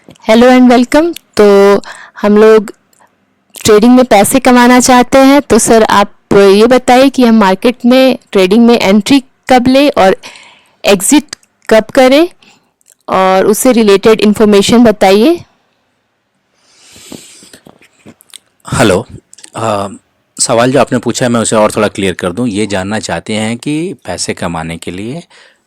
Hello and welcome. तो हम लोग ट्रेडिंग में पैसे कमाना चाहते हैं, तो सर आप ये बताइए कि हम मार्केट में ट्रेडिंग में एंट्री कब लें और एग्ज़िट कब करें, और उससे रिलेटेड इन्फॉर्मेशन बताइए। हेलो। अ, सवाल जो आपने पूछा है मैं उसे और थोड़ा क्लियर कर दूं। ये जानना चाहते हैं कि पैसे कमाने के लिए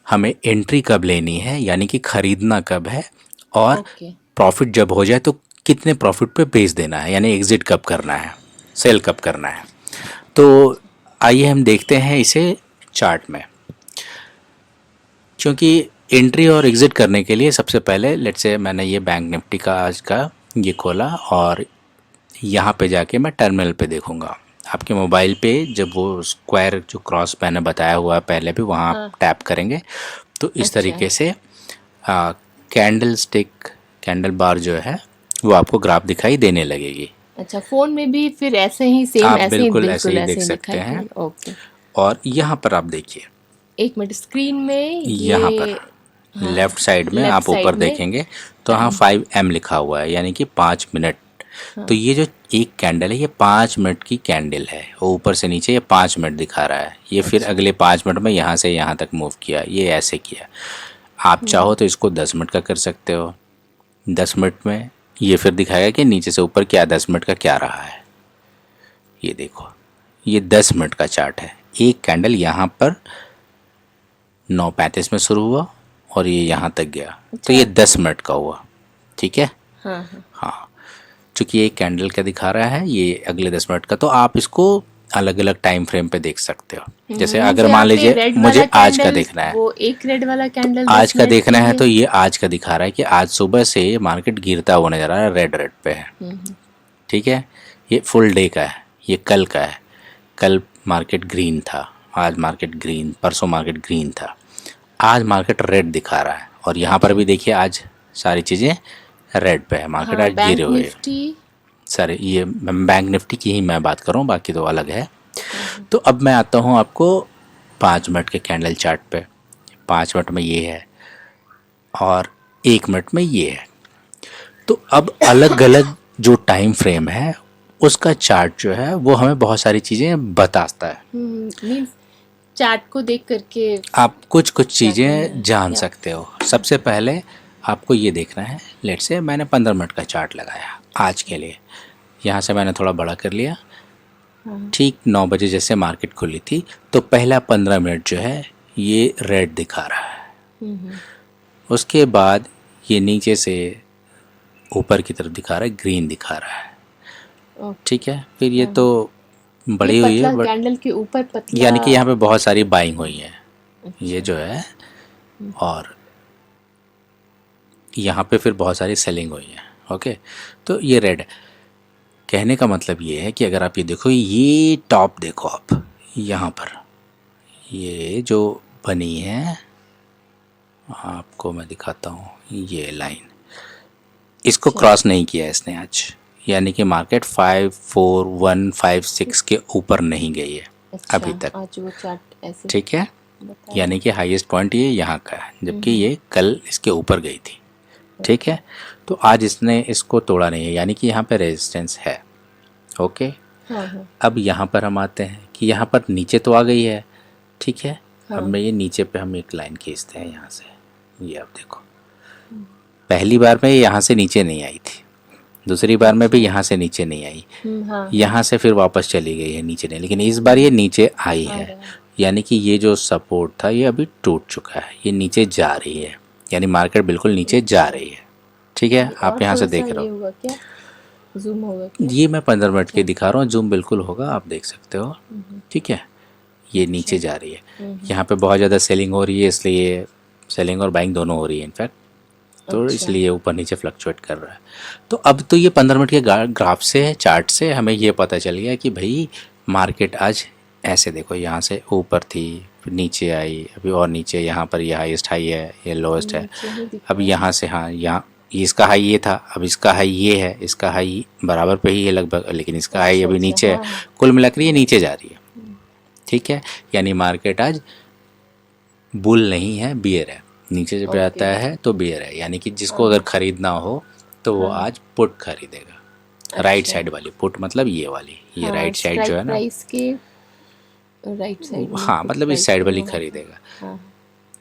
हमें एंट्री कब लेनी है, यानी कि खरीदना कब है, और ओके। प्रॉफिट जब हो जाए तो कितने प्रॉफिट पे बेच देना है, यानी एग्जिट कब करना है, सेल कब करना है। तो आइए हम देखते हैं इसे चार्ट में। क्योंकि एंट्री और एग्जिट करने के लिए सबसे पहले लेट्स से मैंने ये बैंक निफ्टी का आज का ये खोला और यहाँ पे जाके मैं टर्मिनल पे देखूंगा। आपके मोबाइल पे जब वो स्क्वायर जो क्रॉस मैंने बताया हुआ है पहले भी, वहाँ आप हाँ। टैप करेंगे तो इस अच्छा। तरीके से कैंडल स्टिक, कैंडल बार जो है वो आपको ग्राफ दिखाई देने लगेगी। अच्छा, फ़ोन में भी फिर ऐसे ही सेम, आप ऐसे ही बिल्कुल ऐसे बिल्कुल ही देख ऐसे ही सकते दिखाई हैं। देंगे। ओके। और यहाँ पर आप देखिए, एक मिनट, स्क्रीन में यहाँ पर ये। हाँ। लेफ्ट साइड में लेफ्ट आप ऊपर साइड में देखेंगे तो यहाँ टाइम। 5M लिखा हुआ है, यानी कि 5 मिनट। तो हाँ। ये जो एक कैंडल है ये 5 मिनट की कैंडल है, वो ऊपर से नीचे ये 5 मिनट दिखा रहा है। ये फिर अच्छा। अगले 5 मिनट में यहाँ से यहाँ तक मूव किया, ये ऐसे किया। आप चाहो तो इसको 10 मिनट का कर सकते हो। 10 मिनट में ये फिर दिखाएगा कि नीचे से ऊपर क्या 10 मिनट का क्या रहा है। ये देखो, ये 10 मिनट का चार्ट है। एक कैंडल यहाँ पर 9:35 में शुरू हुआ और ये यहाँ तक गया, तो अच्छा। ये 10 मिनट का हुआ। ठीक है। हाँ हाँ। हाँ, चूंकि ये कैंडल क्या दिखा रहा है, ये अगले 10 मिनट का, तो आप इसको अलग अलग टाइम फ्रेम पे देख सकते हो। जैसे मीन्स अगर यहाँ मान पे लीजिए रेड वाला मुझे आज का कैंडल, देखना है, वो एक रेड वाला तो कैंडल आज 10 का मिनट देखना के है लिए। तो ये आज का दिखा रहा है कि आज सुबह से मार्केट गिरता हुआ नजर आ रहा है, रेड रेड पे है। ठीक है। ये फुल डे का है, ये कल का है। कल मार्केट ग्रीन था, आज मार्केट ग्रीन, परसों मार्केट ग्रीन था, आज मार्केट रेड दिखा रहा है। और यहाँ पर अच्छा। भी देखिए आज सारी चीज़ें रेड पे है, मार्केट हाँ, आज गिरे बैंक हुए है। निफ्टी। सर ये बैंक निफ्टी की ही मैं बात कर रहा हूँ, बाकी तो अलग है। हाँ हाँ। तो अब मैं आता हूँ आपको 5 मिनट के कैंडल चार्ट पे। 5 मिनट में ये है और 1 मिनट में ये है। तो अब अलग अलग जो टाइम फ्रेम है उसका चार्ट जो है वो हमें बहुत सारी चीज़ें बताता है। मीन्स चार्ट को देख करके आप कुछ कुछ क्या करना चीज़ें है जान क्या? सकते हो। सबसे पहले आपको ये देखना है, लेट से मैंने 15 मिनट का चार्ट लगाया आज के लिए। यहाँ से मैंने थोड़ा बड़ा कर लिया। हाँ। ठीक 9 बजे जैसे मार्केट खुली थी तो पहला 15 मिनट जो है ये रेड दिखा रहा है। उसके बाद ये नीचे से ऊपर की तरफ दिखा रहा है, ग्रीन दिखा रहा है। ओके। ठीक है। फिर ये हाँ तो हाँ। ये बढ़ी हुई है, पतला बट कैंडल के ऊपर पतला। यानी कि यहाँ पे बहुत सारी बाइंग हुई है, ये अच्छा। जो है। और यहाँ पे फिर बहुत सारी सेलिंग हुई है। ओके। तो ये रेड है। कहने का मतलब ये है कि अगर आप ये देखो, ये टॉप देखो आप, यहाँ पर ये जो बनी है, आपको मैं दिखाता हूँ, ये लाइन, इसको अच्छा। क्रॉस नहीं किया इसने आज, यानी कि मार्केट 54156 के ऊपर नहीं गई है अच्छा, अभी तक। आज वो चार्ट ऐसे ठीक है। बता रहा यानी है। कि हाईएस्ट पॉइंट ये यहाँ का है, जबकि ये कल इसके ऊपर गई थी। ठीक है। तो आज इसने इसको तोड़ा नहीं है, यानी कि यहाँ पे रेजिस्टेंस है। ओके। हाँ हाँ। अब यहाँ पर हम आते हैं कि यहाँ पर नीचे तो आ गई है। ठीक है। अब हाँ। मैं ये नीचे पे हम एक लाइन खींचते हैं यहाँ से। ये आप देखो, पहली बार में ये यहाँ से नीचे नहीं आई थी, दूसरी बार में भी अच्छा। यहाँ से नीचे नहीं आई, हाँ हाँ। यहाँ से फिर वापस चली गई है नीचे नहीं, लेकिन इस बार ये नीचे आई आ है। रहा है। यानी कि ये जो सपोर्ट था ये अभी टूट चुका है, ये नीचे जा रही है, यानी मार्केट बिल्कुल नीचे जा अच्छा। रही है। ठीक है। ये आप और यहाँ से थोड़ा सा देख रहे ये हो, होगा क्या? जूम होगा क्या? ये मैं 15 मिनट के अच्छा। दिखा रहा हूँ, जूम बिल्कुल होगा, आप देख सकते हो। ठीक है। ये नीचे अच्छा। जा रही है, यहाँ पे बहुत ज़्यादा सेलिंग हो रही है, इसलिए सेलिंग और बाइंग दोनों हो रही है इनफैक्ट, तो अच्छा। इसलिए ऊपर नीचे फ्लक्चुएट कर रहा है। तो अब तो ये 15 मिनट के ग्राफ से, चार्ट से हमें ये पता चल गया कि भाई मार्केट आज ऐसे देखो, यहाँ से ऊपर थी, फिर नीचे आई, अभी और नीचे, यहाँ पर ये हाईएस्ट हाई है, ये लोएस्ट है। नीचे ही दिख अब रहा है। यहाँ से, हाँ, यहाँ इसका हाई ये था, अब इसका हाई ये है, इसका हाई बराबर पे ही है लगभग, लेकिन इसका हाई अच्छा अभी अच्छा। नीचे है। हाँ हाँ। कुल मिलाकर ये नीचे जा रही है। ठीक है। यानी मार्केट आज बुल नहीं है, बियर है। नीचे जब ओके। आता है तो बियर है, यानी कि जिसको हाँ अगर हाँ। ख़रीदना हो तो वो हाँ। आज पुट खरीदेगा। राइट अच्छा। साइड वाली पुट मतलब ये वाली, ये हाँ, राइट साइड जो स्ट्राइक है ना, प्राइस के राइट साइड में हाँ पुट मतलब इस प्राइस साइड के वाली वो, हाँ हाँ। खरीदेगा। हाँ।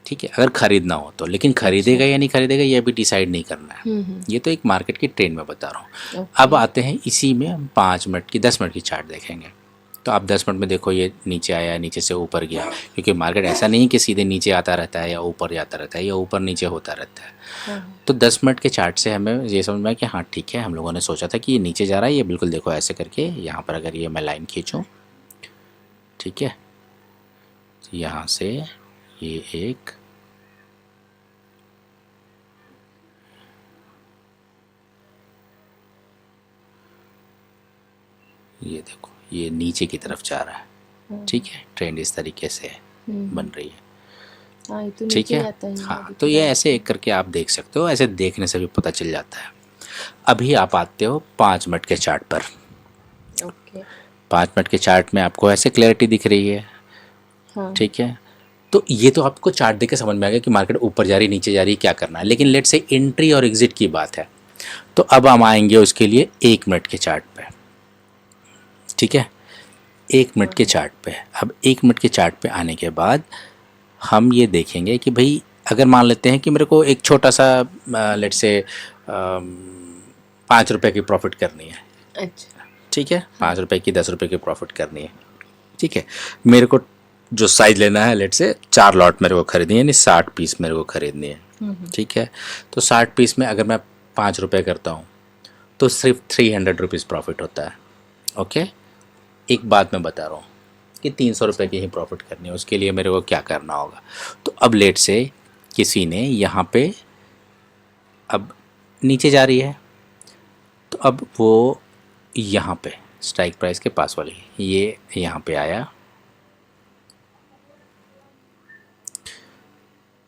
ठीक है, अगर खरीदना हो तो। लेकिन अच्छा। खरीदेगा या नहीं खरीदेगा ये अभी डिसाइड नहीं करना है, ये तो एक मार्केट की ट्रेंड में बता रहा हूँ। अब ओके। आते हैं इसी में हम 5 मिनट की 10 मिनट की चार्ट देखेंगे। तो आप 10 मिनट में देखो ये नीचे आया, नीचे से ऊपर गया, क्योंकि मार्केट ऐसा नहीं कि सीधे नीचे आता रहता है या ऊपर जाता रहता है या ऊपर नीचे होता रहता है। हाँ। तो 10 मिनट के चार्ट से हमें ये समझ में आया कि हाँ ठीक है, हम लोगों ने सोचा था कि ये नीचे जा रहा है, ये बिल्कुल देखो ऐसे करके यहाँ पर अगर ये मैं लाइन खींचूँ, ठीक है, तो यहाँ से ये एक ये देखो ये नीचे की तरफ जा रहा है। ठीक है, ट्रेंड इस तरीके से बन रही है। हाँ, ये तो ठीक नीचे है, जाता ही है, हाँ दिख तो ये रहा है। ऐसे एक करके आप देख सकते हो, ऐसे देखने से भी पता चल जाता है। अभी आप आते हो 5 मिनट के चार्ट पर। ओके। 5 मिनट के चार्ट में आपको ऐसे क्लैरिटी दिख रही है। हाँ। ठीक है, तो ये तो आपको चार्ट देख के समझ में आ गया कि मार्केट ऊपर जा रही नीचे जा रही क्या करना है। लेकिन लेट से एंट्री और एग्जिट की बात है, तो अब हम आएंगे उसके लिए 1 मिनट के चार्ट पे। ठीक है, 1 मिनट के चार्ट पे। अब 1 मिनट के चार्ट पे आने के बाद हम ये देखेंगे कि भाई अगर मान लेते हैं कि मेरे को एक छोटा सा लेट से 5 रुपए की प्रॉफिट करनी है। अच्छा। ठीक है, 5 रुपए की 10 रुपए की प्रॉफिट करनी है। ठीक है, मेरे को जो साइज लेना है लेट से 4 लॉट मेरे को खरीदनी है, यानी 60 पीस मेरे को खरीदनी है। ठीक है, तो 60 पीस में अगर मैं 5 रुपए करता हूँ तो सिर्फ 300 रुपीज़ प्रॉफिट होता है। ओके, एक बात मैं बता रहा हूँ कि 300 रुपये की ही प्रॉफिट करनी है, उसके लिए मेरे को क्या करना होगा। तो अब लेट से किसी ने यहाँ पे अब नीचे जा रही है, तो अब वो यहाँ पे स्ट्राइक प्राइस के पास वाली ये यहाँ पे आया।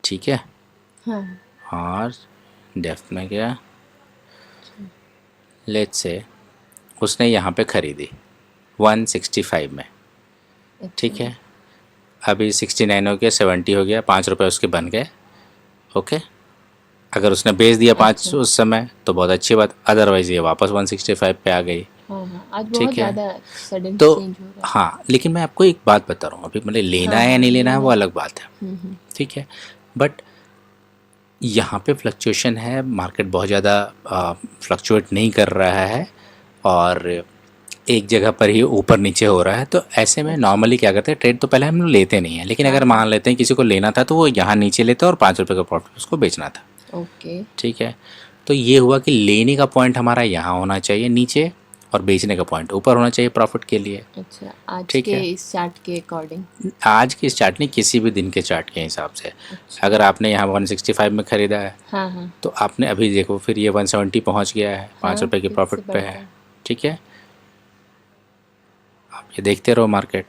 ठीक है, हाँ। और डेफ्ट में गया, लेट से उसने यहाँ पे ख़रीदी 165 में। ठीक है, अभी 69 हो गया, 70 हो गया, 5 रुपये उसके बन गए। ओके, अगर उसने बेच दिया 5 उस समय तो बहुत अच्छी बात, अदरवाइज़ ये वापस 165 पे आ गई। हाँ हाँ, आज बहुत ठीक है, ज़्यादा सडन तो चेंज हो रहा है। हाँ, लेकिन मैं आपको एक बात बता रहा हूँ, अभी मतलब लेना हाँ है या हाँ, नहीं लेना है वो लेना। अलग बात है। ठीक है, बट यहाँ पे फ्लक्चुएशन है, मार्केट बहुत ज़्यादा फ्लक्चुएट नहीं कर रहा है और एक जगह पर ही ऊपर नीचे हो रहा है। तो ऐसे में नॉर्मली क्या करते हैं, ट्रेड तो पहले हम लोग लेते नहीं हैं, लेकिन अगर मान लेते हैं किसी को लेना था तो वो यहाँ नीचे लेता और 5 रुपये का प्रॉफिट उसको बेचना था। ओके। ठीक है, तो ये हुआ कि लेने का पॉइंट हमारा यहाँ होना चाहिए नीचे और बेचने का पॉइंट ऊपर होना चाहिए प्रॉफिट के लिए। अच्छा, आज ठीक के है, इस चार्ट के अकॉर्डिंग। आज के इस चार्ट नहीं, किसी भी दिन के चार्ट के हिसाब से। अगर आपने यहाँ 165 में ख़रीदा है हाँ हाँ। तो आपने अभी देखो फिर ये 170 पहुँच गया है, 5 रुपये की फिर प्रॉफिट से पे बढ़ता है। ठीक है, आप ये देखते रहो मार्केट।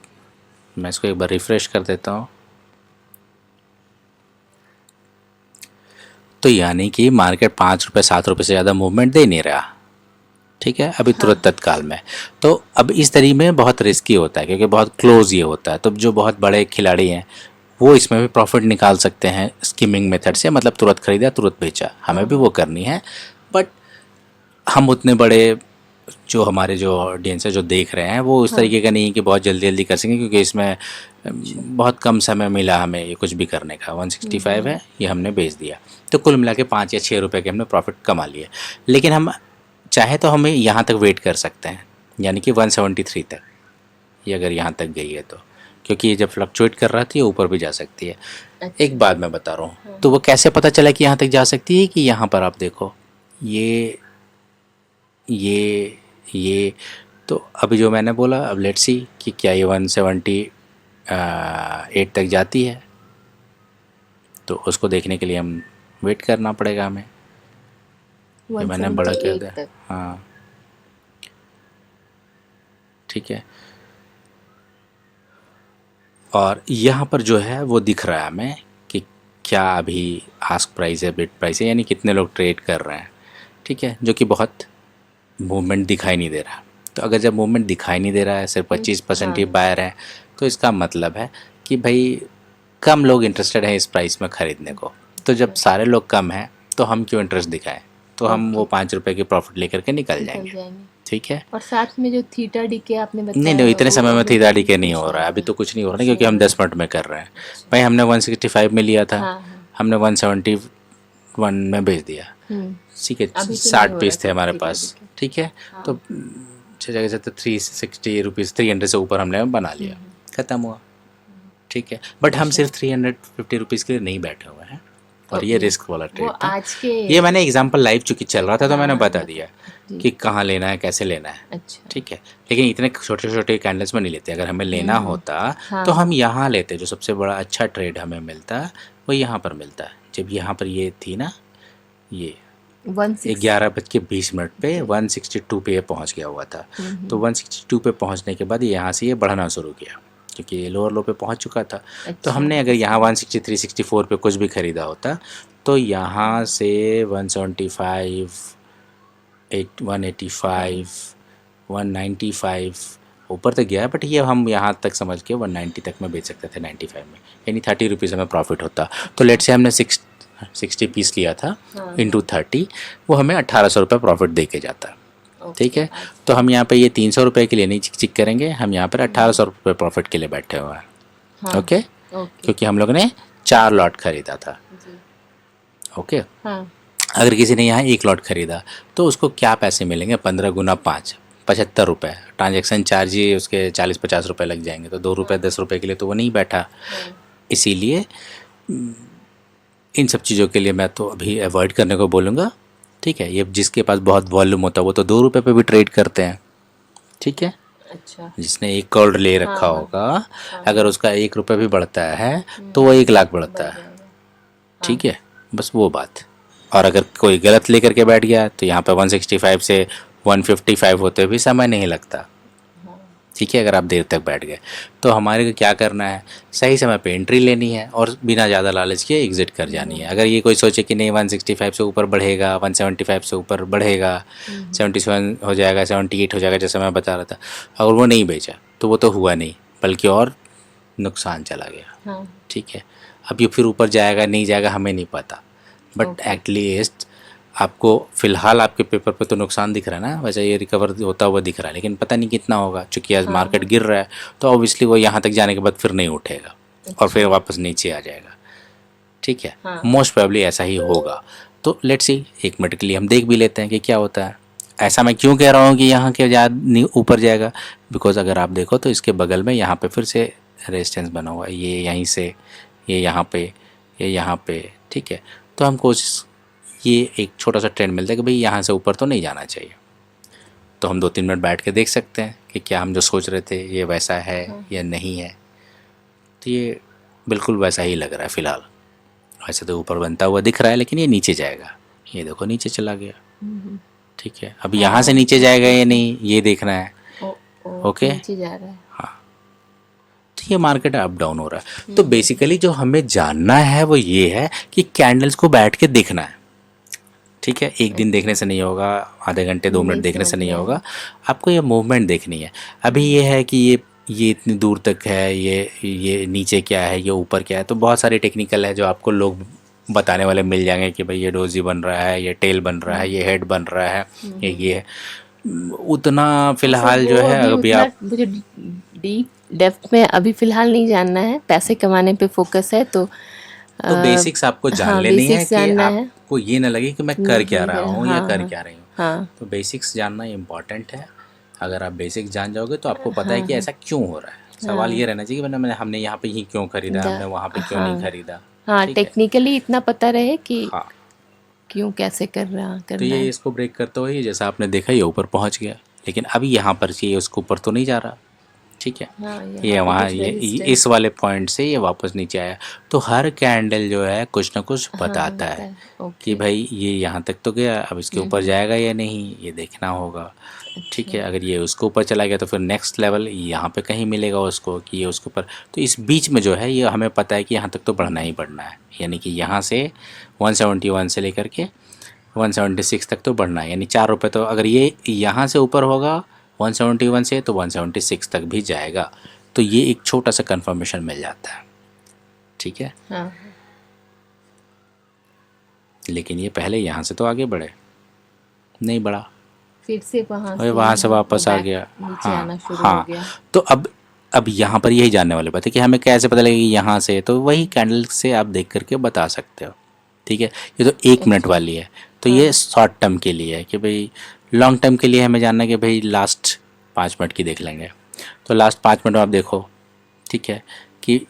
मैं इसको एक बार रिफ़्रेश कर देता हूँ। तो यानी कि मार्केट 5 रुपये 7 रुपये से ज़्यादा मूवमेंट दे नहीं रहा। ठीक है, अभी तुरंत तत्काल में। तो अब इस तरीके में बहुत रिस्की होता है क्योंकि बहुत क्लोज ये होता है। तो जो बहुत बड़े खिलाड़ी हैं वो इसमें भी प्रॉफिट निकाल सकते हैं स्कीमिंग मेथड से, मतलब तुरंत खरीदा तुरंत बेचा, हमें भी वो करनी है। बट हम उतने बड़े जो हमारे जो ऑडियंस है जो देख रहे हैं वो उस तरीके का नहीं है कि बहुत जल्दी जल्दी कर सकें, क्योंकि इसमें बहुत कम समय मिला हमें ये कुछ भी करने का। 165 है, ये हमने बेच दिया, तो कुल मिला के 5 या 6 रुपये के हमने प्रॉफिट कमा लिए। लेकिन हम चाहे तो हमें यहाँ तक वेट कर सकते हैं, यानी कि 173 तक, ये अगर यहाँ तक गई है तो, क्योंकि ये जब फ्लक्चुएट कर रहा है तो ये ऊपर भी जा सकती है। अच्छा। एक बात मैं बता रहा हूँ, तो वो कैसे पता चला कि यहाँ तक जा सकती है, कि यहाँ पर आप देखो ये तो अभी जो मैंने बोला, अब लेट्स सी कि क्या ये 178 तक जाती है। तो उसको देखने के लिए हम वेट करना पड़ेगा हमें। ये मैंने बड़ा कर दिया, हाँ ठीक है। और यहाँ पर जो है वो दिख रहा है हमें कि क्या अभी आस्क प्राइस है, बिड प्राइस है, यानी कितने लोग ट्रेड कर रहे हैं। ठीक है, जो कि बहुत मूवमेंट दिखाई नहीं दे रहा। तो अगर जब मूवमेंट दिखाई नहीं दे रहा है, सिर्फ 25% ही बायर है, तो इसका मतलब है कि भाई कम लोग इंटरेस्टेड हैं इस प्राइस में ख़रीदने को। तो जब सारे लोग कम हैं तो हम क्यों इंटरेस्ट दिखाएं। तो हम वो ओके। 5 रुपए की प्रॉफिट लेकर के निकल निकल जाएंगे। जाएंगे। ठीक है। और साथ में जो थीटा डीके आपने नहीं बताया नहीं, इतने वो समय में अभी थीटा डीके नहीं कुछ हो रहा है, अभी हुआ तो कुछ नहीं हो रहा कुछ है, क्योंकि नहीं हम हो 10 रहा। मिनट में कर रहे हैं। अच्छा। भाई हमने 165 में लिया था, हाँ हाँ। हमने 171 में बेच दिया। ठीक है, अभी तो नहीं 60 हो रहा पीस थे कुछ हमारे थीटा पास। डीके। ठीक है, हाँ। तो 6 जगह से तो 360 रुपीज़, 300 से ऊपर हमने बना लिया, ख़त्म हुआ। ठीक है, बट हम अच्छा। सिर्फ 350 रुपीज़ के लिए नहीं बैठे हुए हैं, और ये ओके। रिस्क वाला वो ट्रेड था। आज के। ये मैंने एग्जांपल लाइव चूंकि चल रहा था तो हाँ मैंने हाँ बता बता। दिया जी। कि कहाँ लेना है, कैसे लेना है। अच्छा। ठीक है, लेकिन इतने छोटे छोटे कैंडल्स में नहीं लेते। अगर हमें लेना होता हाँ तो हम हाँ। यहाँ लेते। जो सबसे बड़ा अच्छा ट्रेड हमें मिलता वो यहाँ पर मिलता है। जब यहाँ पर ये थी ना, ये 16। 11:20 पे 162 पे ये पहुँच गया हुआ था। तो 162 पे पहुँचने के बाद यहाँ से ये बढ़ना शुरू किया, क्योंकि ये लोअर लो पे पहुँच चुका था। तो अच्छा। हमने अगर यहाँ 163 64 पे कुछ भी ख़रीदा होता तो यहाँ से 175 185 195 ऊपर तक गया है, बट ये हम यहाँ तक समझ के 190 तक में बेच सकते थे 95 में, यानी 30 रुपीज़ हमें प्रॉफिट होता। तो लेट से हमने 60 पीस लिया था हाँ इंटू 30, वो हमें 1800 रुपये प्रॉफिट दे के जाता। ठीक ओके। है, तो हम यहाँ पे ये 300 रुपये के लिए नहीं चिक चिक करेंगे, हम यहाँ पर 1800 रुपये प्रॉफिट के लिए बैठे हुए हैं। हाँ। Okay, okay. क्योंकि हम लोग ने 4 लॉट खरीदा था। जी। ओके, हाँ। अगर किसी ने यहाँ 1 लॉट खरीदा तो उसको क्या पैसे मिलेंगे? 15 गुना 5, 75 रुपये। ट्रांजेक्शन चार्ज ही उसके 40-50 रुपये लग जाएंगे, तो 2 रुपये 10 रुपये के लिए तो वो नहीं बैठा। इसीलिए इन सब चीज़ों के लिए मैं तो अभी अवॉइड करने को बोलूँगा। ठीक है, ये जिसके पास बहुत वॉल्यूम होता है वो तो 2 रुपये पे भी ट्रेड करते हैं। ठीक है, अच्छा। जिसने 1 करोड़ ले रखा हाँ, होगा, अगर उसका 1 रुपये भी बढ़ता है तो वो 1 लाख बढ़ता है। ठीक है, बस वो बात। और अगर कोई गलत लेकर के बैठ गया तो यहाँ पे 165 से 155 होते भी समय नहीं लगता। ठीक है, अगर आप देर तक बैठ गए तो हमारे को क्या करना है, सही समय पे एंट्री लेनी है और बिना ज़्यादा लालच के एग्जिट कर जानी है। अगर ये कोई सोचे कि नहीं 165 से ऊपर बढ़ेगा, 175 से ऊपर बढ़ेगा, 77 हो जाएगा, 78 हो जाएगा, जैसे मैं बता रहा था, अगर वो नहीं बेचा तो वो तो हुआ नहीं, बल्कि और नुकसान चला गया। ठीक है, अब ये फिर ऊपर जाएगा नहीं जाएगा हमें नहीं पता, बट एटलीस्ट आपको फ़िलहाल आपके पेपर पे तो नुकसान दिख रहा है ना, वैसे ये रिकवर होता हुआ दिख रहा है, लेकिन पता नहीं कितना होगा। चूँकि आज मार्केट गिर रहा है तो ऑब्वियसली वो यहाँ तक जाने के बाद फिर नहीं उठेगा और फिर वापस नीचे आ जाएगा। ठीक है, मोस्ट प्रोबेबली ऐसा ही होगा। तो लेट्स सी, 1 मिनट के लिए हम देख भी लेते हैं कि क्या होता है। ऐसा मैं क्यों कह रहा हूँ कि यहाँ के ज़्यादा ऊपर जाएगा, बिकॉज अगर आप देखो तो इसके बगल में यहाँ पे फिर से रेजिस्टेंस बना हुआ है, ये यहीं से, ये यहाँ पे, ये यहाँ पे। ठीक है, तो हम कोशिश, ये एक छोटा सा ट्रेंड मिलता है कि भाई यहाँ से ऊपर तो नहीं जाना चाहिए, तो हम 2-3 मिनट बैठ के देख सकते हैं कि क्या हम जो सोच रहे थे ये वैसा है या नहीं है। तो ये बिल्कुल वैसा ही लग रहा है फ़िलहाल। वैसे तो ऊपर बनता हुआ दिख रहा है, लेकिन ये नीचे जाएगा। ये देखो नीचे चला गया। ठीक है, अब यहाँ से नीचे जाएगा या नहीं ये देखना है। ओके, नीचे जा रहा है। हाँ, तो ये मार्केट अप डाउन हो रहा है। तो बेसिकली जो हमें जानना है वो ये है कि कैंडल्स को बैठ के देखना है। ठीक है, एक दिन देखने से नहीं होगा, आधे घंटे 2 मिनट देखने से नहीं होगा, आपको ये मूवमेंट देखनी है। अभी ये है कि ये इतनी दूर तक है, ये नीचे क्या है, ये ऊपर क्या है, तो बहुत सारे टेक्निकल है जो आपको लोग बताने वाले मिल जाएंगे कि भाई ये डोजी बन रहा है, ये टेल बन रहा है, ये हेड बन रहा है, ये है। उतना फिलहाल जो है अभी आप, मुझे डीप डेप्थ में अभी फिलहाल नहीं जानना है, पैसे कमाने पे फोकस है। तो बेसिक्स आपको जान लेनी है कि आपको ये ना लगे कि मैं कर क्या रहा हूँ या कर क्या रही हूँ। तो बेसिक्स जानना इम्पॉर्टेंट है। अगर आप बेसिक्स जान जाओगे तो आपको पता है कि ऐसा क्यों हो रहा है। सवाल ये रहना चाहिए कि हमने यहाँ पे ही क्यों खरीदा, हमने वहाँ पे क्यों नहीं खरीदा। हाँ, टेक्निकली इतना पता रहे कि क्यों कैसे करना है। तो ये इसको ब्रेक करते हुए जैसा आपने देखा ये ऊपर पहुँच गया, लेकिन अभी यहाँ पर ये उसको ऊपर तो नहीं जा रहा। ठीक है, ये वहाँ ये इस वाले पॉइंट से ये वापस नीचे आया। तो हर कैंडल जो है कुछ ना कुछ बताता है कि भाई ये यहाँ तक तो गया, अब इसके ऊपर जाएगा या नहीं ये देखना होगा। ठीक है, अगर ये उसके ऊपर चला गया तो फिर नेक्स्ट लेवल यहाँ पे कहीं मिलेगा उसको कि ये उसके ऊपर। तो इस बीच में जो है ये हमें पता है कि यहाँ तक तो बढ़ना ही बढ़ना है, यानी कि यहाँ से 171 से लेकर के 176 तक तो बढ़ना है, यानी 4 रुपये। तो अगर ये यहाँ से ऊपर होगा 171 से तो 176 तक भी जाएगा। तो ये एक छोटा सा कंफर्मेशन मिल जाता है। ठीक है, लेकिन ये पहले यहाँ से तो आगे बढ़े। नहीं बढ़ा, फिर से वहाँ और से वहाँ से वापस आ बैक गया। नीचे हाँ आना शुरू हो हाँ। गया। तो अब यहाँ पर यही जानने वाली बात है कि हमें कैसे पता लगेगा यहाँ से, तो वही कैंडल से आप देख करके बता सकते हो। ठीक है, ये तो 1 मिनट अच्छा। वाली है, तो हाँ ये हाँ। शॉर्ट टर्म के लिए है कि भाई लॉन्ग टर्म के लिए हमें जानना है कि भाई लास्ट 5 मिनट की देख लेंगे। तो लास्ट 5 मिनट में आप देखो, ठीक है, कि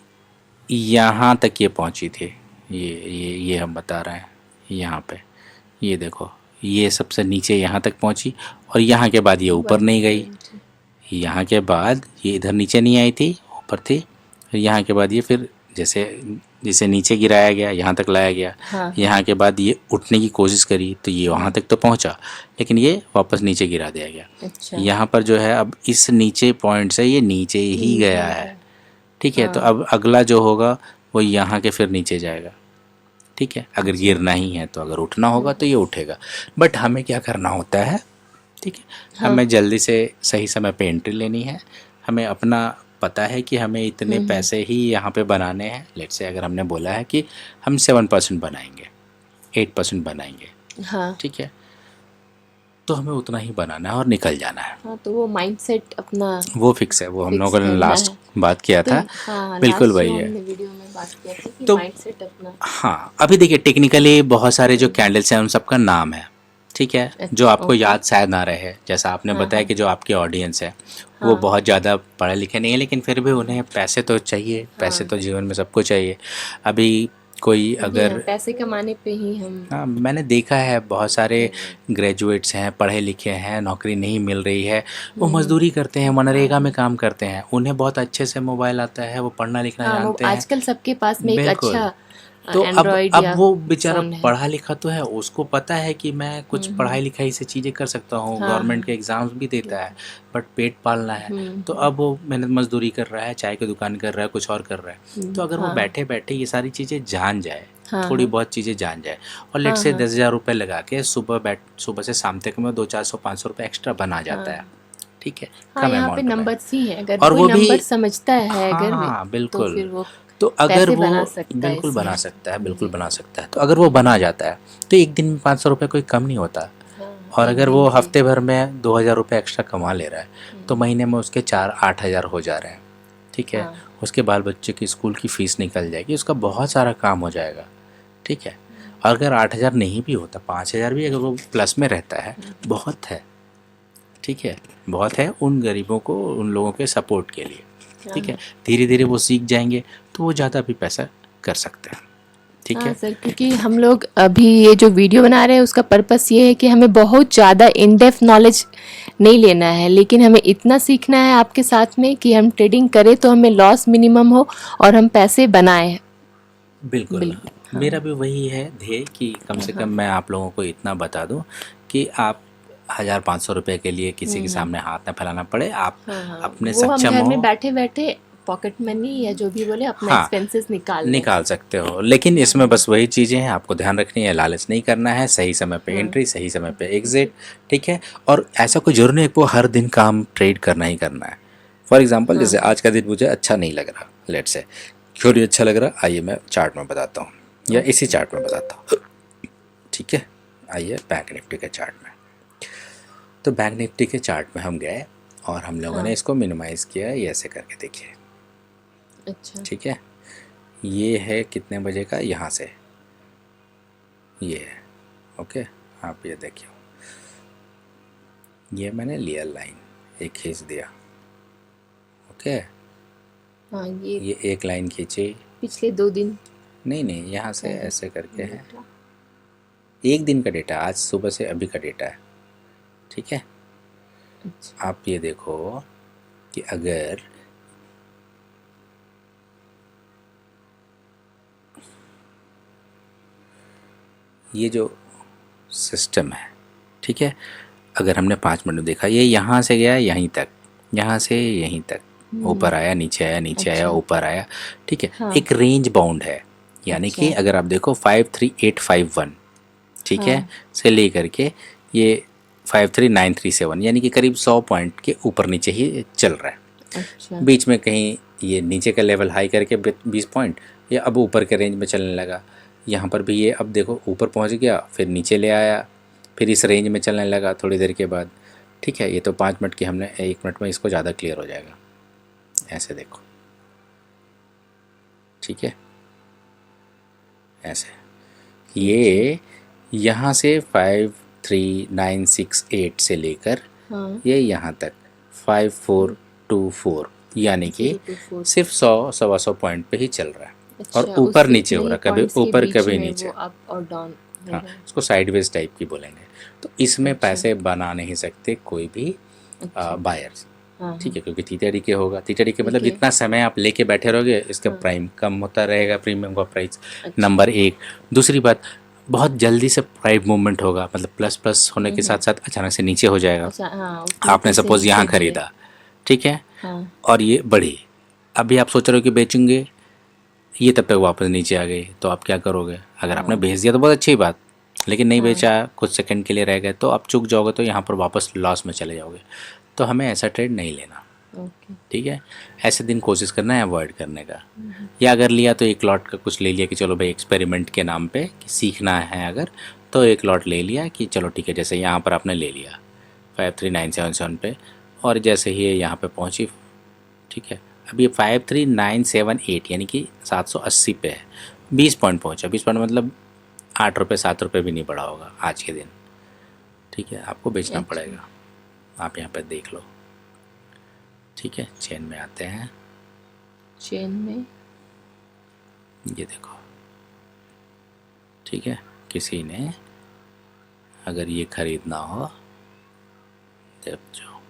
यहाँ तक ये पहुँची थी, ये हम बता रहे हैं यहाँ पे, ये देखो ये सबसे नीचे यहाँ तक पहुँची, और यहाँ के बाद ये ऊपर नहीं गई, 120। यहाँ के बाद ये इधर नीचे नहीं आई थी, ऊपर थी, फिर यहाँ के बाद ये फिर जैसे जिसे नीचे गिराया गया यहाँ तक लाया गया, हाँ हाँ। यहाँ के बाद ये उठने की कोशिश करी तो ये वहाँ तक तो पहुँचा, लेकिन ये वापस नीचे गिरा दिया गया। अच्छा। यहाँ पर जो है अब इस नीचे पॉइंट से ये नीचे ही गया है। ठीक है, तो हाँ। अब अगला जो होगा वो यहाँ के फिर नीचे जाएगा। ठीक है, अगर गिरना ही है तो, अगर उठना होगा तो ये उठेगा। बट हमें क्या करना होता है, ठीक है, हाँ। हमें जल्दी से सही समय पे एंट्री लेनी है। हमें अपना पता है कि हमें इतने पैसे ही यहाँ पे बनाने हैं। लेट्स से अगर हमने बोला है कि हम 7% बनाएंगे, 8% बनाएंगे, हाँ ठीक है, तो हमें उतना ही बनाना है और निकल जाना है। हाँ। तो वो माइंडसेट अपना वो फिक्स है, वो हम फिक्स लोगों ने करना लास्ट है। बात किया तो था। हाँ, बिल्कुल लास्ट जो वही है। हमने वीडियो में बात किया था कि तो माइंडसेट अपना। हाँ, अभी देखिए टेक्निकली बहुत सारे जो कैंडल्स हैं उन सबका नाम है, ठीक है, जो आपको ओके। याद शायद ना रहे। जैसा आपने हाँ बताया हाँ कि जो आपकी ऑडियंस है वो हाँ बहुत ज़्यादा पढ़े लिखे नहीं है, लेकिन फिर भी उन्हें पैसे तो चाहिए, पैसे हाँ। तो जीवन में सबको चाहिए। अभी कोई अभी अगर, हम पैसे कमाने पे ही हम। हाँ मैंने देखा है बहुत सारे ग्रेजुएट्स हैं, पढ़े लिखे हैं, नौकरी नहीं मिल रही है, वो मजदूरी करते हैं, मनरेगा में काम करते हैं, उन्हें बहुत अच्छे से मोबाइल आता है, वो पढ़ना लिखना हाँ, वो जानते हैं। आजकल सबके पास में एक बिल्कुल। अच्छा तो एंड्रॉयड अब या वो बेचारा फोन है। पढ़ा लिखा तो है, उसको पता है कि मैं कुछ पढ़ाई लिखाई से चीज़ें कर सकता हूँ, हाँ गवर्नमेंट हाँ। के एग्ज़ाम्स भी देता है, बट पेट पालना है। तो अब वो मेहनत मजदूरी कर रहा है, चाय की दुकान कर रहा है, कुछ और कर रहा है। तो अगर वो हाँ बैठे बैठे ये सारी चीज़ें जान जाए, हाँ थोड़ी हाँ बहुत चीज़ें जान जाए, और लेट हाँ से हाँ 10,000 रुपये लगा के सुबह से शाम तक में 200-400-500 रुपये एक्स्ट्रा बना जाता है। ठीक है, हाँ। कम यहाँ पे अमाउंट में। नंबर्स ही हैं, अगर और कोई वो भी, नंबर समझता है हाँ अगर हाँ तो बिल्कुल। फिर वो तो अगर पैसे वो बना सकता है बिल्कुल बना इसमें। सकता है, बिल्कुल बना सकता है। तो अगर वो बना जाता है तो एक दिन में 500 रुपये कोई कम नहीं होता। हाँ, और एक अगर दिन वो के। हफ्ते भर में 2,000 रुपये एक्स्ट्रा कमा ले रहा है तो महीने में उसके 4-8 हज़ार हो जा रहे हैं। ठीक है, हाँ उसके बाल बच्चे की स्कूल की फ़ीस निकल जाएगी, उसका बहुत सारा काम हो जाएगा। ठीक है, और अगर 8,000 नहीं भी होता, 5,000 भी अगर वो प्लस में रहता है, बहुत है। ठीक है, बहुत है उन गरीबों को, उन लोगों के सपोर्ट के लिए। ठीक है, धीरे धीरे वो सीख जाएंगे तो वो ज़्यादा भी पैसा कर सकते हैं। ठीक हाँ है, सर, क्योंकि हम लोग अभी ये जो वीडियो बना रहे हैं उसका पर्पस ये है कि हमें बहुत ज़्यादा इन डेप्थ नॉलेज नहीं लेना है, लेकिन हमें इतना सीखना है आपके साथ में कि हम ट्रेडिंग करें तो हमें लॉस मिनिमम हो और हम पैसे बनाएं। बिल्कुल। बिल्कुल। मेरा भी वही है ध्येय कि कम से कम मैं आप लोगों को इतना बता दूं कि आप 1,000-500 रुपये के लिए किसी के सामने हाथ न फैलाना पड़े, आप हाँ, अपने वो हम सक्षम घर में हो, बैठे बैठे पॉकेट मनी या जो भी बोले अपना हाँ एक्सपेंसेस निकाल लें। निकाल सकते हो। लेकिन इसमें बस वही चीज़ें हैं, आपको ध्यान रखनी है, लालच नहीं करना है, सही समय पे एंट्री, सही समय पे एग्जिट। ठीक है, और ऐसा कोई जरूरी नहीं है कि वो हर दिन काम ट्रेड करना ही करना है। फॉर एग्जांपल जैसे आज का दिन मुझे अच्छा नहीं लग रहा, लेट से क्यों नहीं अच्छा लग रहा, आइए मैं चार्ट में बताता हूँ, या इसी चार्ट में बताता हूँ। ठीक है, आइए बैंक निफ्टी के चार्ट में। तो बैंक निफ्टी के चार्ट में हम गए और हम लोगों ने इसको मिनिमाइज़ किया, ये ऐसे करके देखिए। अच्छा। ठीक है, ये है कितने बजे का, यहाँ से ये है। ओके, आप ये देखिए, ये मैंने लिया लाइन, एक खींच दिया। ओके, हाँ, ये एक लाइन खींची, पिछले 2 दिन। नहीं नहीं, यहाँ से ऐसे करके है, एक दिन का डेटा, आज सुबह से अभी का डेटा है। ठीक है, अच्छा। आप ये देखो कि अगर ये जो सिस्टम है, ठीक है, अगर हमने 5 मिनट देखा, ये यहाँ से गया यहीं तक, यहाँ से यहीं तक, ऊपर आया, नीचे आया, नीचे आया, ऊपर आया। ठीक है, हाँ। एक रेंज बाउंड है, यानी कि अगर आप देखो 53851, ठीक है, से ले करके ये 53937, यानी कि करीब 100 पॉइंट के ऊपर नीचे ही चल रहा है। अच्छा। बीच में कहीं ये नीचे का लेवल हाई करके 20 पॉइंट, ये अब ऊपर के रेंज में चलने लगा। यहाँ पर भी ये अब देखो ऊपर पहुँच गया, फिर नीचे ले आया, फिर इस रेंज में चलने लगा थोड़ी देर के बाद। ठीक है, ये तो 5 मिनट की हमने, 1 मिनट में इसको ज़्यादा क्लियर हो जाएगा। ऐसे देखो, ठीक है, ऐसे ये यहाँ से 53968 से लेकर हाँ ये यहाँ तक 5424, यानी कि 0 to 4। सिर्फ 100-125 पॉइंट पे ही चल रहा है। अच्छा, और ऊपर उससे नीचे हो इतने रहा ही है, कभी points के ऊपर बीच कभी में नीचे। वो अप और डाउन हो हाँ, रहा है। इसको साइडवेज टाइप की बोलेंगे। तो इसमें अच्छा। पैसे बना नहीं सकते कोई भी अच्छा। बायर्स। हाँ ठीक है, क्योंकि थीटा डीके होगा। थीटा डीके मतलब ठीक है। जितना समय आप लेके बैठे रहोगे इसका हाँ। प्राइम कम होता रहेगा, प्रीमियम का प्राइस। अच्छा। नंबर एक। दूसरी बात, बहुत जल्दी से प्राइस मूवमेंट होगा, मतलब प्लस प्लस होने के साथ साथ अचानक से नीचे हो जाएगा। अच्छा, हाँ उसमें आपने कैसे सपोज यहाँ नीचे भी है। खरीदा, ठीक है, हाँ और ये बढ़ी, अभी आप सोच रहे हो कि बेचेंगे, ये तब तक वापस नीचे आ गई, तो आप क्या करोगे? अगर आपने बेच दिया तो बहुत अच्छी बात, लेकिन नहीं बेचा, कुछ सेकंड के लिए रह गए, तो आप चूक जाओगे, तो यहाँ पर वापस लॉस में चले जाओगे। तो हमें ऐसा ट्रेड नहीं लेना। ओके। ठीक है, ऐसे दिन कोशिश करना है अवॉइड करने का। या अगर लिया तो एक लॉट का कुछ ले लिया कि चलो भाई एक्सपेरिमेंट के नाम पे कि सीखना है, अगर तो एक लॉट ले लिया कि चलो ठीक है, जैसे यहाँ पर आपने ले लिया 53977 पे, और जैसे ही ये यहाँ पे पहुँची, ठीक है, अब ये 53978 यानी कि 780 पे है, 20 पॉइंट पहुँचा। 20 पॉइंट मतलब 8 रुपये 7 रुपये भी नहीं बढ़ा होगा आज के दिन। ठीक है, आपको बेचना अच्छा। पड़ेगा। आप यहाँ पे देख लो। ठीक है, चेन में आते हैं। चेन में ये देखो, ठीक है, किसी ने अगर ये ख़रीदना हो जब जो,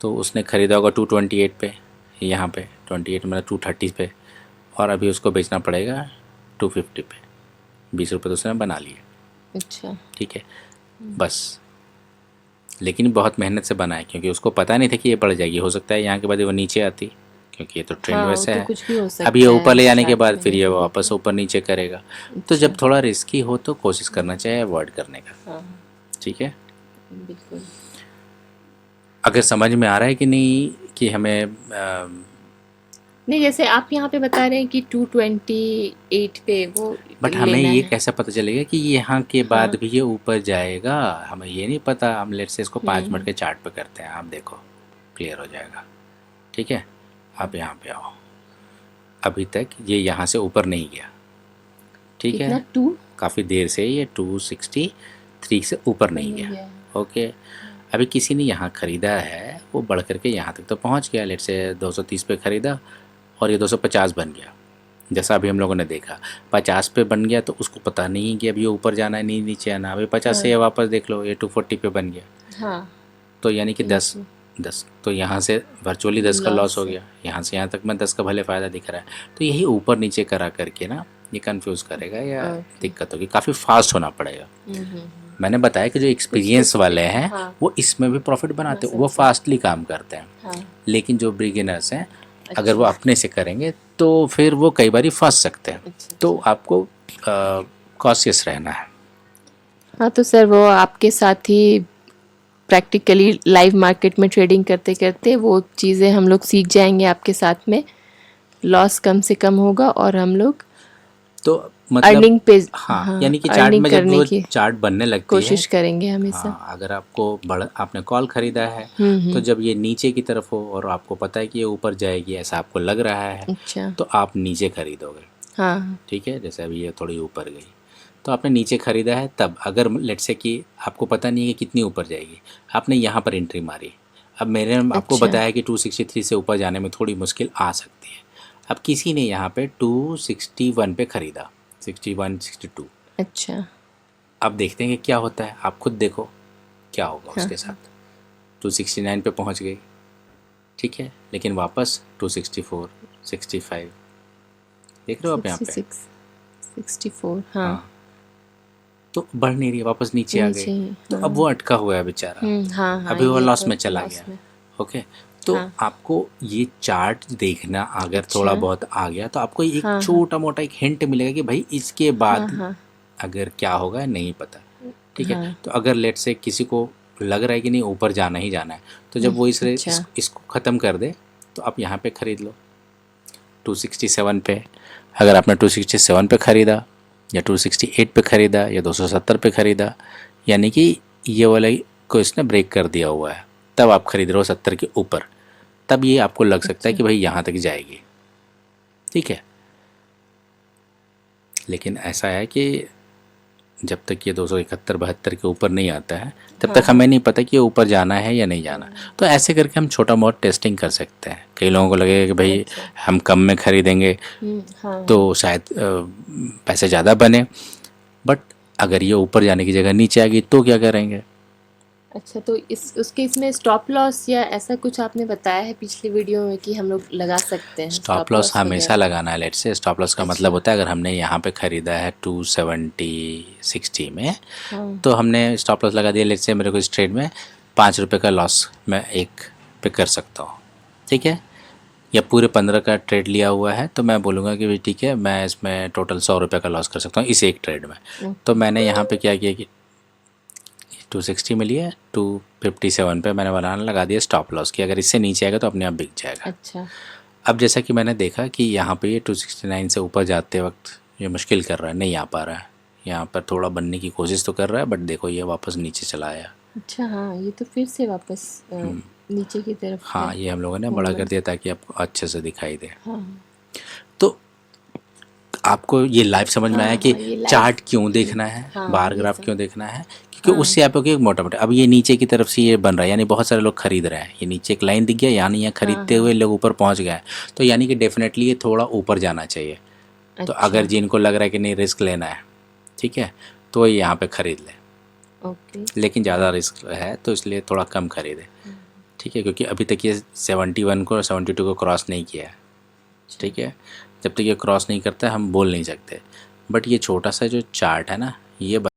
तो उसने ख़रीदा होगा 228 पे, यहाँ पे 28 मतलब 230 पे, और अभी उसको बेचना पड़ेगा 250 पे। 20 रुपये तो उसने बना लिए। अच्छा। ठीक है, बस, लेकिन बहुत मेहनत से बनाए, क्योंकि उसको पता नहीं था कि ये बढ़ जाएगी। हो सकता है यहाँ के बाद वो नीचे आती, क्योंकि ये तो ट्रेंड हाँ वो वैसे तो है। कुछ भी हो अब ये सकता ऊपर है ले जाने के स्टार्ट बाद में फिर ये नहीं वापस देखा। ऊपर नीचे करेगा। तो अच्छा। जब थोड़ा रिस्की हो तो कोशिश करना चाहिए अवॉइड करने का। हाँ ठीक है, बिल्कुल। अगर समझ में आ रहा है कि नहीं कि हमें नहीं, जैसे आप यहाँ पे बता रहे हैं कि 228 पे वो बट हमें लेना ये है। कैसे पता चलेगा कि यहाँ के बाद हाँ। भी ये ऊपर जाएगा? हमें ये नहीं पता। हम लेट से इसको 5 मिनट हम्म। के चार्ट पे करते हैं, आप देखो क्लियर हो जाएगा। ठीक है, आप यहाँ पे आओ। अभी तक ये यहाँ से ऊपर नहीं गया। ठीक कितना है, 2 काफ़ी देर से ये 263 से ऊपर नहीं गया। ओके, अभी किसी ने यहाँ ख़रीदा है, वो बढ़ करके यहाँ तक तो पहुँच गया। लेट से 230 पे ख़रीदा और ये 250 बन गया। जैसा अभी हम लोगों ने देखा 50 पे बन गया, तो उसको पता नहीं कि अभी ऊपर जाना है नहीं नीचे आना। अभी 50 से ये वापस देख लो, ये 240 पे बन गया। हाँ तो यानी कि 10 तो यहाँ से वर्चुअली 10 का लॉस हो गया। यहाँ से यहाँ तक में 10 का भले फ़ायदा दिख रहा है। तो यही ऊपर नीचे करा करके ना ये कंफ्यूज करेगा या दिक्कत होगी। काफ़ी फास्ट होना पड़ेगा। मैंने बताया कि जो एक्सपीरियंस वाले हैं हाँ। वो इसमें भी प्रॉफिट बनाते हैं, वो फास्टली काम करते हैं। हाँ। लेकिन जो बिगिनर्स हैं, अगर वो अपने से करेंगे तो फिर वो कई बार फंस सकते हैं। तो आपको कॉशियस रहना है। हाँ तो सर वो आपके साथ ही प्रैक्टिकली लाइव मार्केट में ट्रेडिंग करते करते वो चीज़ें हम लोग सीख जाएंगे आपके साथ में। लॉस कम से कम होगा और हम लोग तो मतलब अर्निंग पे हाँ, यानी कि चार्ट अर्निंग में जब करने वो की चार्ट बनने लगती कोशिश है, करेंगे हमेशा। हाँ, अगर आपको आपने कॉल ख़रीदा है तो जब ये नीचे की तरफ हो और आपको पता है कि ये ऊपर जाएगी, ऐसा आपको लग रहा है, अच्छा। तो आप नीचे खरीदोगे। हाँ ठीक है, जैसे अभी ये थोड़ी ऊपर गई तो आपने नीचे ख़रीदा है। तब अगर लेट से कि आपको पता नहीं है कि कितनी ऊपर जाएगी, आपने यहाँ पर एंट्री मारी। अब मैंने आपको अच्छा। बताया कि 263 से ऊपर जाने में थोड़ी मुश्किल आ सकती है। अब किसी ने यहाँ पे 261 पे ख़रीदा, 61 62। अच्छा। अब देखते हैं कि क्या होता है, आप खुद देखो क्या होगा उसके साथ। 269 पे पहुँच गई, ठीक है, लेकिन वापस 264 65 देख रहे हो आप यहाँ पे। 64 हाँ। तो बढ़ नहीं रही, वापस नीचे आ गई। तो अब वो अटका हुआ है बेचारा। हाँ हाँ अभी वो ये लॉस तो में चला लॉस गया। में। ओके, तो आपको ये चार्ट देखना, अगर थोड़ा बहुत आ गया तो आपको एक छोटा मोटा एक हिंट मिलेगा कि भाई इसके बाद अगर क्या होगा नहीं पता। ठीक है, तो अगर लेट से किसी को लग रहा है कि नहीं ऊपर जाना ही जाना है, तो जब वो इसको ख़त्म कर दे तो आप यहाँ पे ख़रीद लो 267 पे। अगर आपने 267 पे ख़रीदा या 268 पे ख़रीदा या 270 पे ख़रीदा यानी कि ये वाला को इसने ब्रेक कर दिया हुआ है, तब आप खरीद रहे हो 70 के ऊपर, तब ये आपको लग सकता है कि भाई यहाँ तक जाएगी, ठीक है। लेकिन ऐसा है कि जब तक ये 271-72 के ऊपर नहीं आता है तब तक हमें नहीं पता कि ये ऊपर जाना है या नहीं जाना। तो ऐसे करके हम छोटा बहुत टेस्टिंग कर सकते हैं। कई लोगों को लगेगा कि भाई हम कम में खरीदेंगे तो शायद पैसे ज़्यादा बने, बट अगर ये ऊपर जाने की जगह नीचे आ गई तो क्या करेंगे? अच्छा, तो उसके इसमें स्टॉप लॉस या ऐसा कुछ आपने बताया है पिछली वीडियो में कि हम लोग लगा सकते हैं स्टॉप लॉस हमेशा लगाना है। लेट से स्टॉप लॉस का मतलब होता है अगर हमने यहाँ पे ख़रीदा है 270-60 में, तो हमने स्टॉप लॉस लगा दिया। लेट से मेरे को इस ट्रेड में 5 रुपये का लॉस मैं एक पे कर सकता हूँ, ठीक है। या पूरे 15 का ट्रेड लिया हुआ है तो मैं बोलूँगा कि भाई ठीक है, मैं इसमें टोटल 100 रुपये का लॉस कर सकता हूँ इस एक ट्रेड में। तो मैंने यहाँ पे क्या किया कि 260 में लिया, 257 पे मैंने बनाना लगा दिया स्टॉप लॉस की, अगर इससे नीचे आएगा तो अपने आप बिक जाएगा। अच्छा। अब जैसा कि मैंने देखा कि यहाँ पे ये 269 से ऊपर जाते वक्त ये मुश्किल कर रहा है, नहीं आ पा रहा है। यहाँ पर थोड़ा बनने की कोशिश तो कर रहा है, बट देखो ये वापस नीचे चला आया। अच्छा, हाँ, ये तो फिर से वापस नीचे की तरफ। हाँ, ये हम लोगों ने बड़ा कर दिया ताकि आपको अच्छे से दिखाई दे। हाँ। तो आपको ये लाइव समझ में आया कि चार्ट क्यों देखना है, बार ग्राफ क्यों देखना है, क्योंकि उससे आपको एक मोटा मोटा, अब ये नीचे की तरफ से ये बन रहा है, यानी बहुत सारे लोग खरीद रहे हैं, ये नीचे एक लाइन दिख गया, यानी यहाँ खरीदते हुए लोग ऊपर पहुँच गए, तो यानी कि डेफिनेटली ये थोड़ा ऊपर जाना चाहिए। तो अगर जिनको लग रहा है कि नहीं रिस्क लेना है, ठीक है, तो ये यहाँ पे ख़रीद ले। लेकिन ज़्यादा रिस्क है तो इसलिए थोड़ा कम खरीदे, ठीक है, क्योंकि अभी तक ये 71 को और 72 को क्रॉस नहीं किया है, ठीक है। जब तक ये क्रॉस नहीं करता हम बोल नहीं सकते। बट ये छोटा सा जो चार्ट है ना, ये